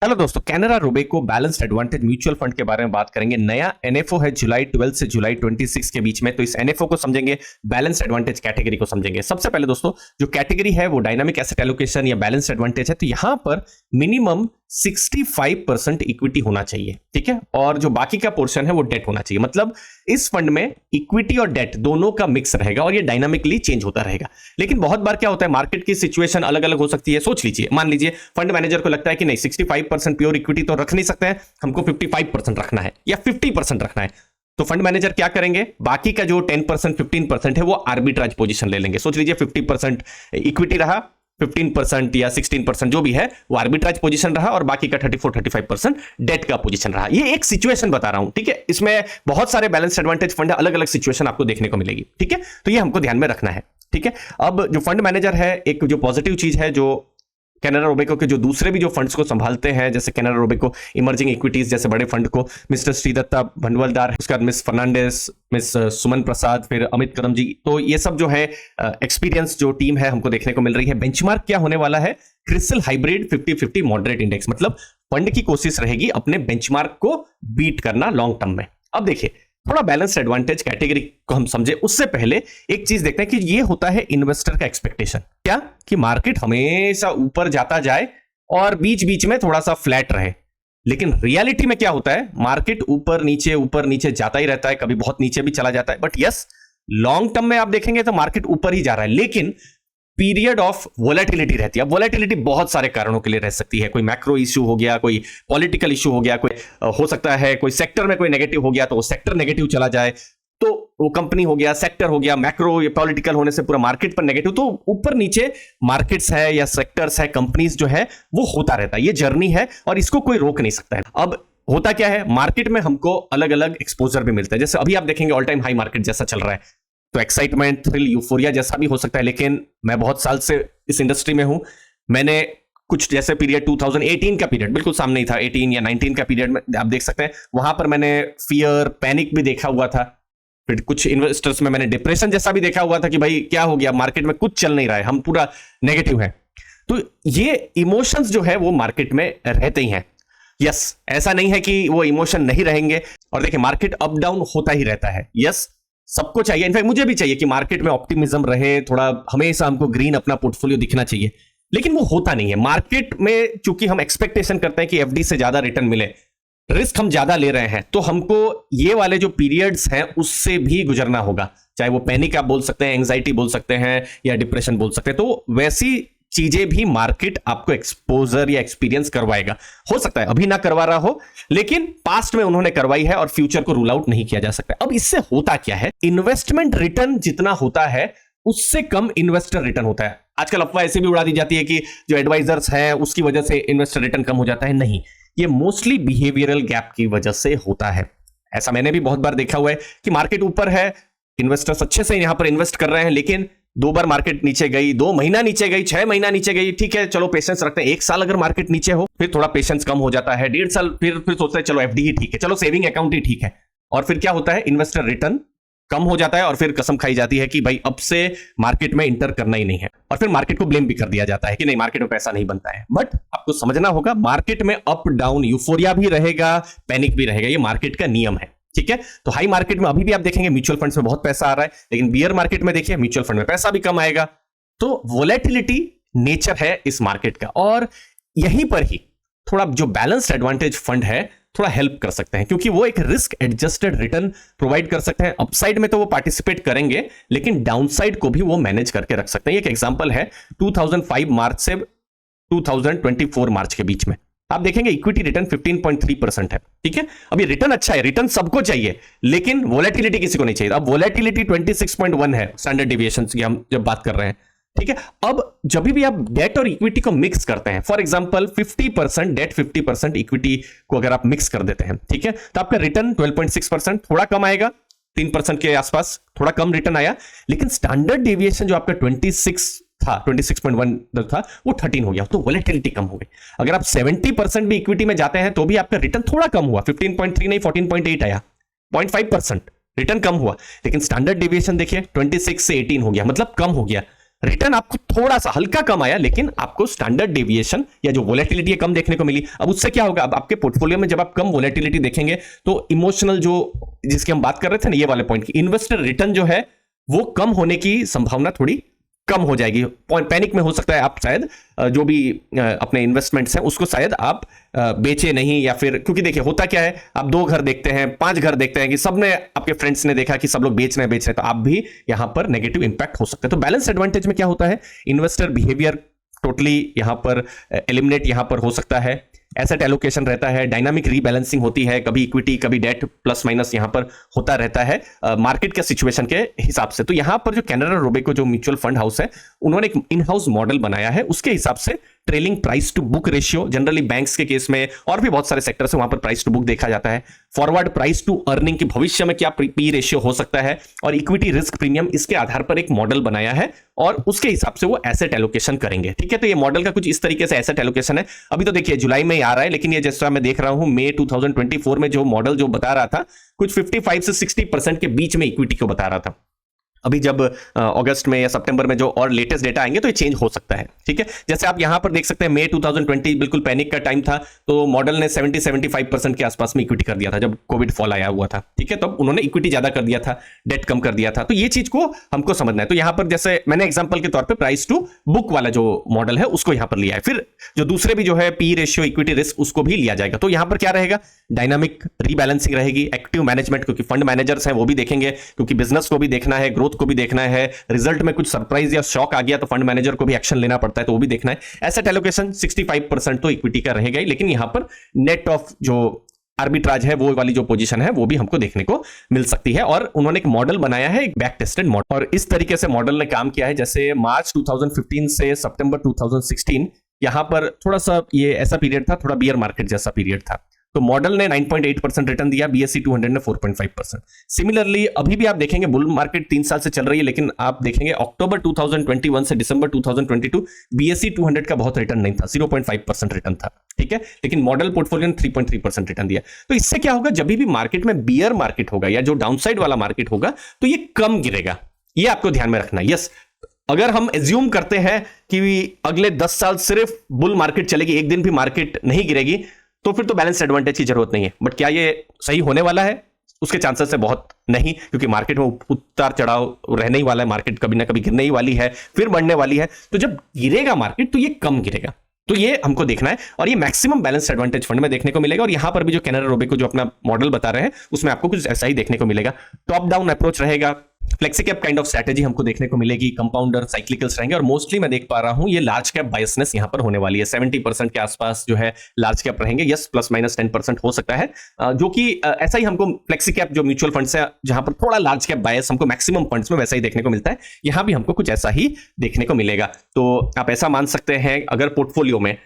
Hello दोस्तों, Canara Robeco balanced advantage mutual fund के बारे में बात करेंगे। नया एनएफओ है जुलाई 12 से जुलाई 26 के बीच में। तो इस एनएफओ को समझेंगे, बैलेंस्ड एडवांटेज कैटेगरी को समझेंगे। सबसे पहले दोस्तों, जो कैटेगरी है वो डायनामिक एसेट एलोकेशन या बैलेंस्ड एडवांटेज है। तो यहां पर मिनिमम 65% इक्विटी होना चाहिए, ठीक है, और जो बाकी का पोर्शन है वो डेट होना चाहिए। मतलब इस फंड में इक्विटी और डेट दोनों का मिक्स रहेगा और ये डायनामिकली चेंज होता रहेगा। लेकिन बहुत बार क्या होता है, मार्केट की सिचुएशन अलग अलग हो सकती है। सोच लीजिए, मान लीजिए फंड मैनेजर को लगता है कि नहीं 65% प्योर इक्विटी तो रख नहीं सकते हैं, हमको 55% रखना है या 50% रखना है। तो फंड मैनेजर क्या करेंगे, बाकी का जो 10% 15% है वो आर्बिट्राज पोजीशन ले लेंगे। सोच लीजिए 50% इक्विटी रहा, 15% या 16% जो भी है वो आर्बिट्राज पोजीशन रहा और बाकी का 34-35% डेट का पोजीशन रहा। ये एक सिचुएशन बता रहा हूं, ठीक है। इसमें बहुत सारे बैलेंस एडवांटेज फंड अलग अलग सिचुएशन आपको देखने को मिलेगी, ठीक है। तो ये हमको ध्यान में रखना है, ठीक है। अब जो फंड मैनेजर है, एक जो पॉजिटिव चीज है, जो कैनरा रोबेको के जो दूसरे भी जो फंड्स को संभालते हैं, जैसे कैनरा रोबेको इमर्जिंग इक्विटीज जैसे बड़े फंड को मिस्टर श्रीदत्ता भंडवलदार, उसके बाद मिस फर्नांडिस, मिस सुमन प्रसाद, फिर अमित करम जी। तो ये सब जो है एक्सपीरियंस जो टीम है हमको देखने को मिल रही है। बेंचमार्क क्या होने वाला है, क्रिसिल हाइब्रिड 50-50 मॉडरेट इंडेक्स। मतलब फंड की कोशिश रहेगी अपने बेंचमार्क को बीट करना लॉन्ग टर्म में। अब देखिए, थोड़ा बैलेंस एडवांटेज कैटेगरी को हम समझे उससे पहले एक चीज देखते हैं कि ये होता है इन्वेस्टर का एक्सपेक्टेशन। क्या कि मार्केट हमेशा ऊपर जाता जाए और बीच बीच में थोड़ा सा फ्लैट रहे। लेकिन रियलिटी में क्या होता है, मार्केट ऊपर नीचे जाता ही रहता है, कभी बहुत नीचे भी चला जाता है। बट यस, लॉन्ग टर्म में आप देखेंगे तो मार्केट ऊपर ही जा रहा है, लेकिन पीरियड ऑफ वोलेटिलिटी रहती है। अब वोलेटिलिटी बहुत सारे कारणों के लिए रह सकती है। कोई मैक्रो इश्यू हो गया, कोई पॉलिटिकल इश्यू हो गया, कोई हो सकता है कोई सेक्टर में कोई नेगेटिव हो गया तो वो सेक्टर नेगेटिव चला जाए, तो वो कंपनी हो गया, सेक्टर हो गया, मैक्रो या पॉलिटिकल होने से पूरा मार्केट पर नेगेटिव। तो ऊपर नीचे मार्केट्स है या सेक्टर्स है, कंपनीज जो है वो होता रहता है। ये जर्नी है और इसको कोई रोक नहीं सकता है। अब होता क्या है, मार्केट में हमको अलग अलग एक्सपोजर भी मिलता है। जैसे अभी आप देखेंगे ऑल टाइम हाई मार्केट जैसा चल रहा है, तो एक्साइटमेंट, थ्रिल, यूफोरिया जैसा भी हो सकता है। लेकिन मैं बहुत साल से इस इंडस्ट्री में हूं, मैंने कुछ जैसे पीरियड 2018 का पीरियड बिल्कुल सामने ही था, 18 या 19 का पीरियड में आप देख सकते हैं, वहां पर मैंने फियर, पैनिक भी देखा हुआ था। फिर कुछ इन्वेस्टर्स में मैंने डिप्रेशन जैसा भी देखा हुआ था कि भाई क्या हो गया, मार्केट में कुछ चल नहीं रहा है, हम पूरा नेगेटिव है। तो ये इमोशंस जो है वो मार्केट में रहते ही हैं। यस, ऐसा नहीं है कि वो इमोशन नहीं रहेंगे। और देखिए, मार्केट अप डाउन होता ही रहता है। यस, सबको चाहिए, इनफैक्ट मुझे भी चाहिए कि मार्केट में ऑप्टिमिज्म रहे, थोड़ा हमेशा हमको ग्रीन अपना पोर्टफोलियो दिखना चाहिए। लेकिन वो होता नहीं है मार्केट में। चूंकि हम एक्सपेक्टेशन करते हैं कि एफडी से ज्यादा रिटर्न मिले, रिस्क हम ज्यादा ले रहे हैं, तो हमको ये वाले जो पीरियड्स हैं उससे भी गुजरना होगा। चाहे वो पैनिक आप बोल सकते हैं, एंजाइटी बोल सकते हैं, या डिप्रेशन बोल सकते हैं। तो वैसी चीजें भी मार्केट आपको एक्सपोजर या एक्सपीरियंस करवाएगा। हो सकता है अभी ना करवा रहा हो, लेकिन पास्ट में उन्होंने करवाई है और फ्यूचर को रूल आउट नहीं किया जा सकता। अब इससे होता क्या है, इन्वेस्टमेंट रिटर्न जितना होता है उससे कम इन्वेस्टर रिटर्न होता है। आजकल अफवाह ऐसे भी उड़ा दी जाती है कि जो एडवाइजर्स हैं उसकी वजह से इन्वेस्टर रिटर्न कम हो जाता है। नहीं, ये मोस्टली बिहेवियरल गैप की वजह से होता है। ऐसा मैंने भी बहुत बार देखा हुआ है कि मार्केट ऊपर है, इन्वेस्टर्स अच्छे से यहां पर इन्वेस्ट कर रहे हैं, लेकिन 2 बार मार्केट नीचे गई, 2 महीना नीचे गई, 6 महीना नीचे गई, ठीक है, चलो पेशेंस रखते हैं। 1 साल अगर मार्केट नीचे हो, फिर थोड़ा पेशेंस कम हो जाता है। 1.5 साल फिर सोचते हैं चलो एफडी ही ठीक है, चलो सेविंग अकाउंट ही ठीक है। और फिर क्या होता है, इन्वेस्टर रिटर्न कम हो जाता है और फिर कसम खाई जाती है कि भाई अब से मार्केट में इंटर करना ही नहीं है। और फिर मार्केट को ब्लेम भी कर दिया जाता है कि नहीं, मार्केट में पैसा नहीं बनता है। बट आपको समझना होगा, मार्केट में अप डाउन, यूफोरिया भी रहेगा, पैनिक भी रहेगा, ये मार्केट का नियम है, ठीक है। तो हाई मार्केट में अभी भी आप देखेंगे म्यूचुअल फंड्स में बहुत पैसा आ रहा है, लेकिन बियर मार्केट में देखिए म्यूचुअल फंड में पैसा भी कम आएगा। तो वोलेटिलिटी नेचर है इस मार्केट का, और यहीं पर ही थोड़ा जो बैलेंस्ड एडवांटेज फंड है थोड़ा हेल्प कर सकते हैं, क्योंकि वो एक रिस्क एडजस्टेड रिटर्न प्रोवाइड कर सकते हैं। अपसाइड में तो वो पार्टिसिपेट करेंगे, लेकिन डाउनसाइड को भी वो मैनेज करके रख सकते हैं। एक एग्जांपल है 2005 मार्च से 2024 मार्च के बीच में आप देखेंगे इक्विटी रिटर्न 15.3% है, ठीक है। अब ये रिटर्न अच्छा है, रिटर्न सबको चाहिए, लेकिन वोलेटिलिटी किसी को नहीं चाहिए। अब वोलेटिलिटी 26.1 है स्टैंडर्ड डेविएशन की हम जब बात कर रहे हैं, ठीक है। अब जब भी आप डेट और इक्विटी को मिक्स करते हैं, फॉर एग्जांपल 50% डेट 50% इक्विटी को अगर आप मिक्स कर देते हैं, ठीक है, तो आपका रिटर्न 12.6%, थोड़ा कम आएगा, 3% के आसपास थोड़ा कम रिटर्न आया। लेकिन स्टैंडर्ड डेविएशन जो आपका 26.1 था वो 13 हो गया, तो वोलेटिलिटी कम हो गई। अगर आप 70% भी इक्विटी में जाते हैं तो भी आपका रिटर्न थोड़ा कम हुआ, 15.3 नहीं 14.8 आया, 0.5% रिटर्न कम हुआ। लेकिन स्टैंडर्ड डेविएशन देखिए 26 से 18 हो गया, मतलब कम हो गया। रिटर्न आपको थोड़ा सा हल्का कम आया, लेकिन आपको स्टैंडर्ड डेविएशन या जो वोलेटिलिटी है कम देखने को मिली। अब उससे क्या होगा, अब आपके पोर्टफोलियो में जब आप कम वोलेटिलिटी देखेंगे तो इमोशनल जो जिसकी हम बात कर रहे थे ना, ये वाले पॉइंट की, इन्वेस्टर रिटर्न जो है वो कम होने की संभावना थोड़ी कम हो जाएगी। पैनिक में हो सकता है आप शायद जो भी अपने इन्वेस्टमेंट्स हैं उसको शायद आप बेचे नहीं, या फिर क्योंकि देखिए होता क्या है, आप 2 घर देखते हैं, 5 घर देखते हैं कि सबने, आपके फ्रेंड्स ने देखा कि सब लोग बेच रहे हैं, तो आप भी यहां पर नेगेटिव इंपैक्ट हो सकता है। तो बैलेंस एडवांटेज में क्या होता है, इन्वेस्टर बिहेवियर टोटली यहां पर एलिमिनेट यहां पर हो सकता है, एसेट एलोकेशन रहता है, डायनामिक रीबैलेंसिंग होती है, कभी इक्विटी कभी डेट प्लस माइनस यहां पर होता रहता है मार्केट के सिचुएशन के हिसाब से। तो यहां पर जो कैनरा रोबेको जो म्यूचुअल फंड हाउस है, उन्होंने एक इन हाउस मॉडल बनाया है, उसके हिसाब से trailing price to book ratio, generally banks के केस में और भी बहुत सारे सेक्टर से वहां पर प्राइस टू बुक देखा जाता है, फॉरवर्ड प्राइस टू अर्निंग की भविष्य में क्या पी रेशियो हो सकता है, और इक्विटी रिस्क प्रीमियम, इसके आधार पर एक मॉडल बनाया है और उसके हिसाब से वो एसेट एलोकेशन करेंगे। ठीक है, तो ये मॉडल का कुछ इस तरीके से एसेट एलोकेशन है। अभी तो देखिए जुलाई में ही आ रहा है, लेकिन ये जैसा मैं देख रहा हूं मई 2024 में जो मॉडल जो बता रहा था कुछ 55 से 60% के बीच में इक्विटी को बता रहा था। अभी जब अगस्त में या सितंबर में जो और लेटेस्ट डेटा आएंगे तो ये चेंज हो सकता है। ठीक है, जैसे आप यहां पर देख सकते हैं मई 2020 बिल्कुल पैनिक का टाइम था, तो मॉडल ने 70-75% के आसपास में इक्विटी कर दिया था जब कोविड फॉल आया हुआ था। ठीक है, तब उन्होंने इक्विटी ज्यादा कर दिया था, डेट कम कर दिया था। तो ये चीज को हमको समझना है। तो यहां पर जैसे मैंने एग्जाम्पल के तौर पर प्राइस टू बुक वाला जो मॉडल है उसको यहां पर लिया है, फिर जो दूसरे भी जो है पी रेशियो, इक्विटी रिस्क, उसको भी लिया जाएगा। तो यहां पर क्या रहेगा, डायनामिक रीबैलेंसिंग रहेगी, एक्टिव मैनेजमेंट, क्योंकि फंड मैनेजर्स हैं वो भी देखेंगे, क्योंकि बिजनेस को भी देखना है, ग्रोथ को भी देखना है, रिजल्ट में कुछ सरप्राइज या शॉक आ गया तो फंड मैनेजर को भी एक्शन लेना पड़ता है, तो वो भी देखना है। एसेट एलोकेशन 65% तो इक्विटी का रहेगा ही, लेकिन यहां पर नेट ऑफ जो आर्बिट्राज है वो वाली जो पोजीशन है वो भी हमको देखने को मिल सकती है। और उन्होंने एक मॉडल बनाया है, एक बैक टेस्टेड मॉडल, और इस तरीके से मॉडल ने काम किया है। जैसे मार्च 2015 से सितंबर 2016 यहां पर थोड़ा सा ये ऐसा पीरियड था, थोड़ा बियर मार्केट जैसा पीरियड था, तो मॉडल ने 9.8% रिटर्न दिया, BSE 200 ने 4.5%। सिमिलरली अभी भी आप देखेंगे बुल मार्केट 3 साल से चल रही है, लेकिन आप देखेंगे अक्टूबर 2021 से दिसंबर 2022 BSE 200 का बहुत रिटर्न नहीं था, 0.5% रिटर्न था। ठीक है, लेकिन मॉडल पोर्टफोलियो ने 3.3% रिटर्न दिया। तो इससे क्या होगा, जब भी मार्केट में बियर मार्केट होगा या जो डाउनसाइड वाला मार्केट होगा तो ये कम गिरेगा, ये आपको ध्यान में रखना है। यस, अगर हम एज्यूम करते हैं कि अगले 10 साल सिर्फ बुल मार्केट चलेगी, एक दिन भी मार्केट नहीं गिरेगी, तो फिर तो बैलेंस एडवांटेज की जरूरत नहीं है। बट क्या ये सही होने वाला है, उसके चांसेस है बहुत नहीं, क्योंकि मार्केट में उतार चढ़ाव रहने ही वाला है, मार्केट कभी ना कभी गिरने ही वाली है, फिर बढ़ने वाली है। तो जब गिरेगा मार्केट तो ये कम गिरेगा, तो ये हमको देखना है, और ये मैक्सिमम बैलेंस एडवांटेज फंड में देखने को मिलेगा। और यहां पर भी जो कैनरा रोबेको जो अपना मॉडल बता रहे हैं उसमें आपको कुछ ऐसा ही देखने को मिलेगा। टॉप डाउन अप्रोच रहेगा, flexi cap kind of strategy हमको देखने को मिलेगी, कंपाउंडर, साइक्लिकल्स रहेंगे, और मोस्टली मैं देख पा रहा हूं ये लार्ज कैप बायसनेस यहां पर होने वाली है। 70% के आसपास जो है लार्ज कैप रहेंगे, यस प्लस माइनस 10% हो सकता है, जो कि ऐसा ही हमको फ्लेक्सी कैप जो म्यूचुअल फंड्स है जहां पर थोड़ा लार्ज कैप बायस हमको मैक्सिमम फंड्स में वैसा ही देखने को मिलता है, यहां भी हमको कुछ ऐसा ही देखने को मिलेगा। तो आप ऐसा मान सकते हैं, अगर पोर्टफोलियो में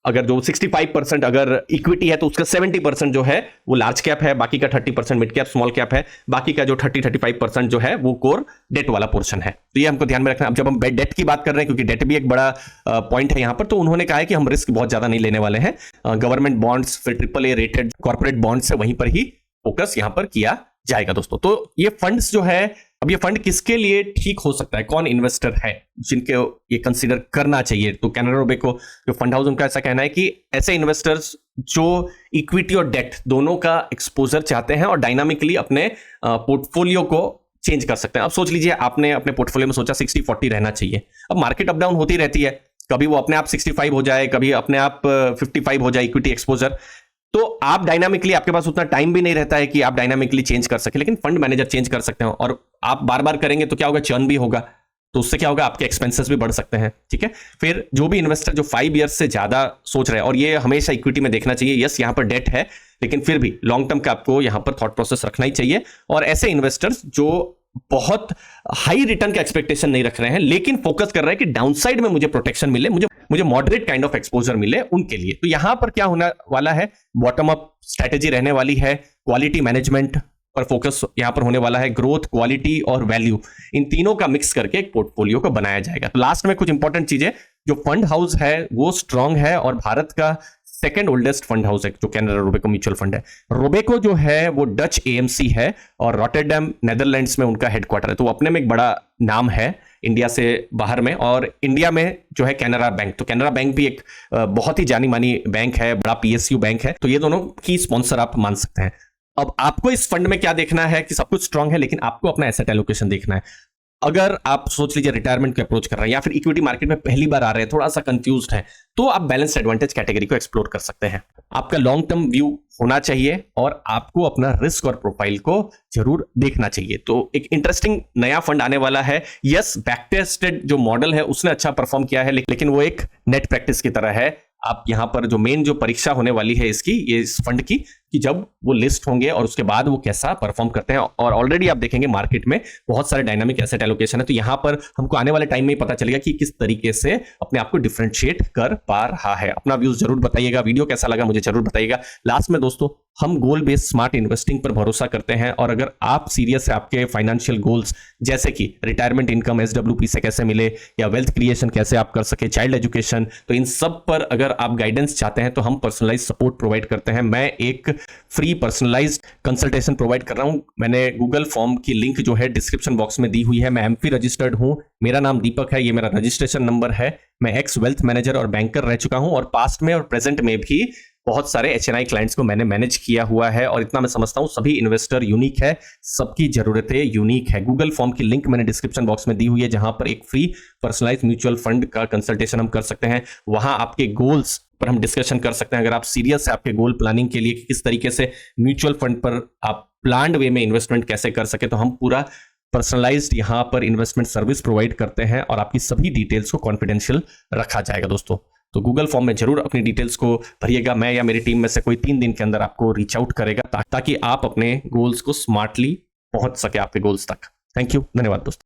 अगर जो 65% अगर इक्विटी है तो उसका 70% जो है वो लार्ज कैप है, बाकी का 30% मिड कैप स्मॉल कैप है, बाकी का जो 30-35% जो है वो कोर डेट वाला पोर्शन है। तो ये हमको ध्यान में रखना। अब जब हम डेट की बात कर रहे हैं, क्योंकि डेट भी एक बड़ा पॉइंट है यहाँ पर, तो उन्होंने कहा है कि हम रिस्क बहुत ज्यादा नहीं लेने वाले हैं, गवर्नमेंट बॉन्ड्स, फिर AAA रेटेड कॉर्पोरेट बॉन्ड्स है, वहीं पर ही फोकस यहाँ पर किया जाएगा दोस्तों। तो ये फंड्स जो है, अब ये फंड किसके लिए ठीक हो सकता है, कौन इन्वेस्टर है जिनके ये कंसीडर करना चाहिए, तो कैनरा रोबेको जो फंड हाउस उनका ऐसा कहना है कि ऐसे इन्वेस्टर्स जो इक्विटी और डेट दोनों का एक्सपोजर चाहते हैं और डायनामिकली अपने पोर्टफोलियो को चेंज कर सकते हैं। अब सोच लीजिए आपने अपने पोर्टफोलियो में सोचा 60-40 रहना चाहिए, अब मार्केट अप डाउन होती रहती है, कभी वो अपने आप 65 हो जाए, कभी अपने आप 55 हो जाए इक्विटी एक्सपोजर, तो आप डायनामिकली, आपके पास उतना टाइम भी नहीं रहता है कि आप डायनामिकली चेंज कर सके, लेकिन फंड मैनेजर चेंज कर सकते हैं। और आप बार बार करेंगे तो क्या होगा, चर्न भी होगा, तो उससे क्या होगा, आपके एक्सपेंसेस भी बढ़ सकते हैं। ठीक है, फिर जो भी इन्वेस्टर जो 5 ईयर्स से ज्यादा सोच रहे हैं, और ये हमेशा इक्विटी में देखना चाहिए, यस यहाँ पर डेट है, लेकिन फिर भी लॉन्ग टर्म का आपको यहाँ पर थॉट प्रोसेस रखना ही चाहिए। और ऐसे इन्वेस्टर्स जो बहुत हाई रिटर्न का एक्सपेक्टेशन नहीं रख रहे हैं, लेकिन फोकस कर रहे हैं कि डाउनसाइड में मुझे प्रोटेक्शन मिले, मुझे मॉडरेट काइंड ऑफ एक्सपोजर मिले, उनके लिए तो यहां पर क्या होने वाला है, बॉटम अप स्ट्रेटेजी रहने वाली है, क्वालिटी मैनेजमेंट पर फोकस यहां पर होने वाला है, ग्रोथ, क्वालिटी और वैल्यू, इन तीनों का मिक्स करके एक पोर्टफोलियो को बनाया जाएगा। तो लास्ट में कुछ इंपॉर्टेंट चीजें, जो फंड हाउस है वो स्ट्रांग है और भारत का सेकंड ओल्डेस्ट फंड हाउस है जो कैनरा रोबेको म्यूचुअल फंड है। रोबेको जो है वो डच एएमसी है और रॉटरडैम नेदरलैंड्स में उनका हेडक्वार्टर है, तो अपने में एक बड़ा नाम है इंडिया से बाहर में। और इंडिया में जो है कैनरा बैंक, तो कैनरा बैंक भी एक बहुत ही जानी मानी बैंक है, बड़ा पीएसयू बैंक है, तो ये दोनों की स्पॉन्सर आप मान सकते हैं। अब आपको इस फंड में क्या देखना है कि सब कुछ स्ट्रांग है, लेकिन आपको अपना एसेट एलोकेशन देखना है। अगर आप सोच लीजिए रिटायरमेंट को अप्रोच कर रहे हैं या फिर इक्विटी मार्केट में पहली बार आ रहे हैं, थोड़ा सा कंफ्यूज्ड हैं, तो आप बैलेंस एडवांटेज कैटेगरी को एक्सप्लोर कर सकते हैं। आपका लॉन्ग टर्म व्यू होना चाहिए और आपको अपना रिस्क और प्रोफाइल को जरूर देखना चाहिए। तो एक इंटरेस्टिंग नया फंड आने वाला है। यस, बैक टेस्टेड जो मॉडल है उसने अच्छा परफॉर्म किया है, लेकिन वो एक नेट प्रैक्टिस की तरह है। आप यहां पर जो मेन जो परीक्षा होने वाली है इसकी, ये इस फंड की, कि जब वो लिस्ट होंगे और उसके बाद वो कैसा परफॉर्म करते हैं। और ऑलरेडी आप देखेंगे मार्केट में बहुत सारे डायनामिक एसेट एलोकेशन है, तो यहां पर हमको आने वाले टाइम में ही पता चलेगा कि किस तरीके से अपने आप को डिफरेंशिएट कर पा रहा है। अपना व्यूज जरूर बताइएगा, वीडियो कैसा लगा मुझे जरूर बताइएगा। लास्ट में दोस्तों, हम गोल बेस्ड स्मार्ट इन्वेस्टिंग पर भरोसा करते हैं, और अगर आप सीरियस है आपके फाइनेंशियल गोल्स, जैसे कि रिटायरमेंट इनकम एसडब्ल्यूपी से कैसे मिले या वेल्थ क्रिएशन कैसे आप कर सके, चाइल्ड एजुकेशन, तो इन सब पर अगर आप गाइडेंस चाहते हैं तो हम पर्सनलाइज सपोर्ट प्रोवाइड करते हैं। मैं एक फ्री पर्सनलाइज्ड कंसल्टेशन प्रोवाइड कर रहा हूं। मैंने गूगल फॉर्म की लिंक जो है डिस्क्रिप्शन बॉक्स में दी हुई है। मैं एमपी रजिस्टर्ड हूं, मेरा नाम दीपक है, ये मेरा रजिस्ट्रेशन नंबर है। मैं एक्स वेल्थ मैनेजर और बैंकर रह चुका हूं, और पास्ट में और प्रेजेंट में भी बहुत सारे एचएनआई क्लाइंट्स को मैंने मैनेज किया हुआ है, और इतना मैं समझता हूं सभी इन्वेस्टर यूनिक है, सबकी जरूरतें यूनिक है। गूगल फॉर्म की लिंक मैंने डिस्क्रिप्शन बॉक्स में दी हुई है, जहां पर एक फ्री पर्सनलाइज्ड म्यूचुअल फंड का कंसल्टेशन हम कर सकते हैं। वहां आपके गोल्स पर हम डिस्कशन कर सकते हैं। अगर आप सीरियस है आपके गोल प्लानिंग के लिए कि किस तरीके से म्यूचुअल फंड पर आप प्लान्ड वे में इन्वेस्टमेंट कैसे कर सके, तो हम पूरा पर्सनलाइज्ड यहां पर इन्वेस्टमेंट सर्विस प्रोवाइड करते हैं, और आपकी सभी डिटेल्स को कॉन्फिडेंशियल रखा जाएगा दोस्तों। तो गूगल फॉर्म में जरूर अपनी डिटेल्स को भरिएगा। मैं या मेरी टीम में से कोई 3 दिन के अंदर आपको रीच आउट करेगा, ताकि आप अपने गोल्स को स्मार्टली पहुंच सके आपके गोल्स तक। थैंक यू, धन्यवाद दोस्तों।